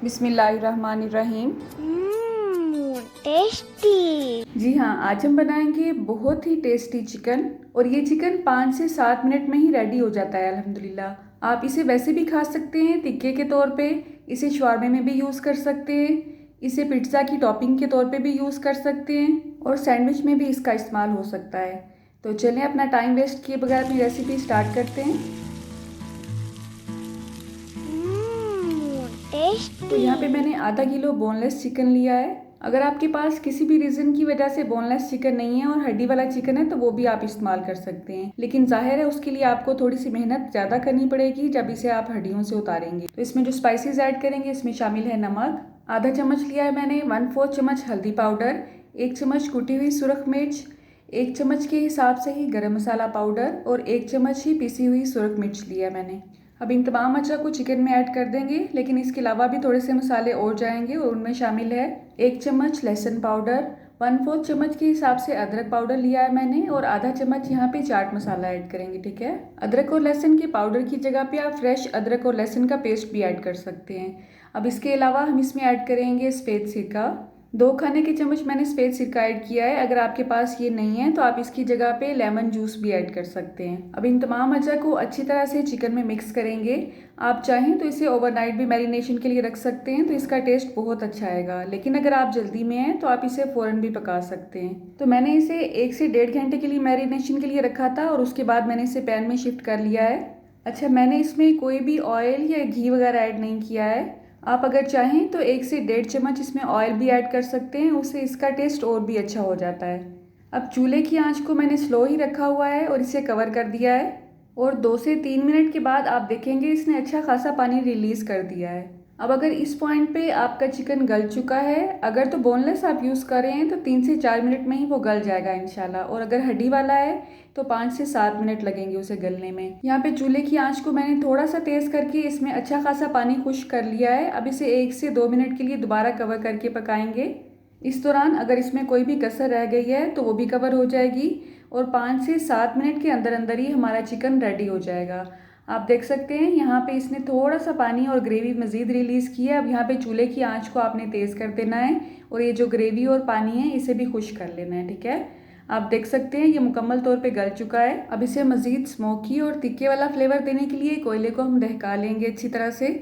बिस्मिल्लाहिर्रहमानिर्रहीम। टेस्टी। जी हाँ, आज हम बनाएंगे बहुत ही टेस्टी चिकन और ये चिकन 5 से 7 मिनट में ही रेडी हो जाता है अल्हम्दुलिल्लाह। आप इसे वैसे भी खा सकते हैं टिक्के के तौर पे, इसे शवारमे में भी यूज़ कर सकते हैं, इसे पिज़्ज़ा की टॉपिंग के तौर पे भी यूज़ कर सकते हैं और सैंडविच में भी इसका इस्तेमाल हो सकता है। तो चलें अपना टाइम वेस्ट किए बगैर अपनी रेसिपी स्टार्ट करते हैं। तो यहाँ पे मैंने आधा किलो बोनलेस चिकन लिया है। अगर आपके पास किसी भी रीज़न की वजह से बोनलेस चिकन नहीं है और हड्डी वाला चिकन है तो वो भी आप इस्तेमाल कर सकते हैं, लेकिन जाहिर है उसके लिए आपको थोड़ी सी मेहनत ज़्यादा करनी पड़ेगी जब इसे आप हड्डियों से उतारेंगे। तो इसमें जो स्पाइसेस ऐड करेंगे इसमें शामिल है नमक, आधा चम्मच लिया है मैंने 1/4 चम्मच हल्दी पाउडर, 1 चम्मच कुटी हुई सुरख मिर्च, 1 चम्मच के हिसाब से ही गरम मसाला पाउडर और 1 चम्मच ही पिसी हुई सुरख मिर्च लिया है मैंने। अब इन तमाम अज्जा को चिकन में ऐड कर देंगे, लेकिन इसके अलावा भी थोड़े से मसाले और जाएंगे और उनमें शामिल है 1 चम्मच लहसुन पाउडर, 1/4 चम्मच के हिसाब से अदरक पाउडर लिया है मैंने और आधा चम्मच यहाँ पे चाट मसाला ऐड करेंगे। ठीक है, अदरक और लहसुन के पाउडर की जगह पे आप फ्रेश अदरक और लहसुन का पेस्ट भी ऐड कर सकते हैं। अब इसके अलावा हम इसमें ऐड करेंगे सफ़ेद सिरका, 2 खाने के चम्मच मैंने सफ़ेद सिरका ऐड किया है। अगर आपके पास ये नहीं है तो आप इसकी जगह पे लेमन जूस भी ऐड कर सकते हैं। अब इन तमाम अज्जा को अच्छी तरह से चिकन में मिक्स करेंगे। आप चाहें तो इसे ओवरनाइट भी मैरिनेशन के लिए रख सकते हैं तो इसका टेस्ट बहुत अच्छा आएगा, लेकिन अगर आप जल्दी में हैं तो आप इसे फ़ौरन भी पका सकते हैं। तो मैंने इसे 1 से 1.5 घंटे के लिए मैरिनेशन के लिए रखा था और उसके बाद मैंने इसे पैन में शिफ्ट कर लिया है। अच्छा, मैंने इसमें कोई भी ऑयल या घी वगैरह ऐड नहीं किया है। आप अगर चाहें तो 1 से 1.5 चम्मच इसमें ऑयल भी ऐड कर सकते हैं, उससे इसका टेस्ट और भी अच्छा हो जाता है। अब चूल्हे की आंच को मैंने स्लो ही रखा हुआ है और इसे कवर कर दिया है और 2 से 3 मिनट के बाद आप देखेंगे इसने अच्छा खासा पानी रिलीज़ कर दिया है। अब अगर इस पॉइंट पे आपका चिकन गल चुका है, अगर तो बोनलेस आप यूज़ कर रहे हैं तो 3 से 4 मिनट में ही वो गल जाएगा इंशाल्लाह, और अगर हड्डी वाला है तो 5 से 7 मिनट लगेंगे उसे गलने में। यहाँ पे चूल्हे की आंच को मैंने थोड़ा सा तेज़ करके इसमें अच्छा खासा पानी खुश्क कर लिया है। अब इसे 1 से 2 मिनट के लिए दोबारा कवर करके पकाएंगे। इस दौरान अगर इसमें कोई भी कसर रह गई है तो वो भी कवर हो जाएगी और 5 से 7 मिनट के अंदर अंदर ही हमारा चिकन रेडी हो जाएगा। आप देख सकते हैं यहाँ पे इसने थोड़ा सा पानी और ग्रेवी मज़ीद रिलीज़ किया है। अब यहाँ पे चूल्हे की आंच को आपने तेज़ कर देना है और ये जो ग्रेवी और पानी है इसे भी खुश कर लेना है। ठीक है, आप देख सकते हैं ये मुकम्मल तौर पे गल चुका है। अब इसे मज़ीद स्मोकी और तिक्के वाला फ्लेवर देने के लिए कोयले को हम दहका लेंगे अच्छी तरह से।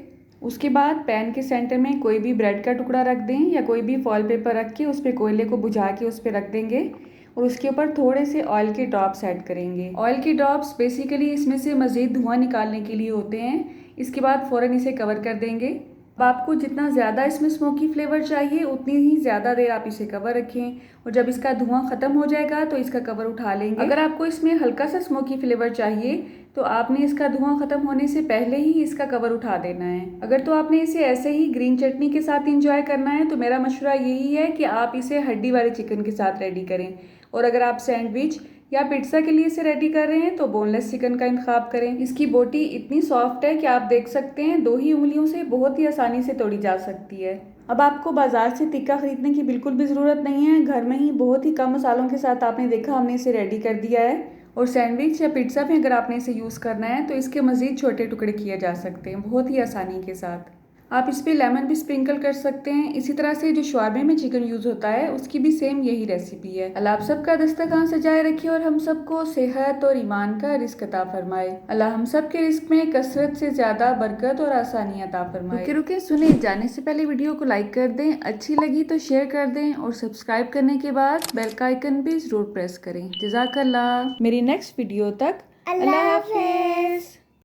उसके बाद पैन के सेंटर में कोई भी ब्रेड का टुकड़ा रख दें या कोई भी फॉइल पेपर रख के उस पर कोयले को बुझा के उस पर रख देंगे और उसके ऊपर थोड़े से ऑयल के ड्रॉप्स ऐड करेंगे। ऑयल के ड्रॉप्स बेसिकली इसमें से मज़ीद धुआं निकालने के लिए होते हैं। इसके बाद फ़ौरन इसे कवर कर देंगे। अब आपको जितना ज़्यादा इसमें स्मोकी फ्लेवर चाहिए उतनी ही ज़्यादा देर आप इसे कवर रखें और जब इसका धुआं ख़त्म हो जाएगा तो इसका कवर उठा लेंगे। अगर आपको इसमें हल्का सा स्मोकी फ्लेवर चाहिए तो आपने इसका धुआं ख़त्म होने से पहले ही इसका कवर उठा देना है। अगर तो आपने इसे ऐसे ही ग्रीन चटनी के साथ इंजॉय करना है तो मेरा मशवरा यही है कि आप इसे हड्डी वाले चिकन के साथ रेडी करें, और अगर आप सैंडविच या पिज़्ज़ा के लिए इसे रेडी कर रहे हैं तो बोनलेस चिकन का इंतखाब करें। इसकी बोटी इतनी सॉफ्ट है कि आप देख सकते हैं 2 ही उंगलियों से बहुत ही आसानी से तोड़ी जा सकती है। अब आपको बाज़ार से टिक्का ख़रीदने की बिल्कुल भी ज़रूरत नहीं है, घर में ही बहुत ही कम मसालों के साथ आपने देखा हमने इसे रेडी कर दिया है। और सैंडविच या पिज़्ज़ा में अगर आपने इसे यूज़ करना है तो इसके मज़ीद छोटे टुकड़े किए जा सकते हैं बहुत ही आसानी के साथ। आप इस पर लेमन भी स्प्रिंकल कर सकते हैं। इसी तरह से जो शवारमे में चिकन यूज़ होता है उसकी भी सेम यही रेसिपी है। अल्लाह आप सबका दस्तरखान सजाए रखे और हम सबको सेहत और ईमान का रिस्क अता फरमाए। अल्लाह हम सब के रिस्क में कसरत से ज़्यादा बरकत और आसानी अता फरमाए। रुके रुके सुने, जाने से पहले वीडियो को लाइक कर दें, अच्छी लगी तो शेयर कर दें और सब्सक्राइब करने के बाद बेल का आइकन भी ज़रूर प्रेस करें। जज़ाकल्लाह। मेरी नेक्स्ट वीडियो तक अल्लाह हाफिज़।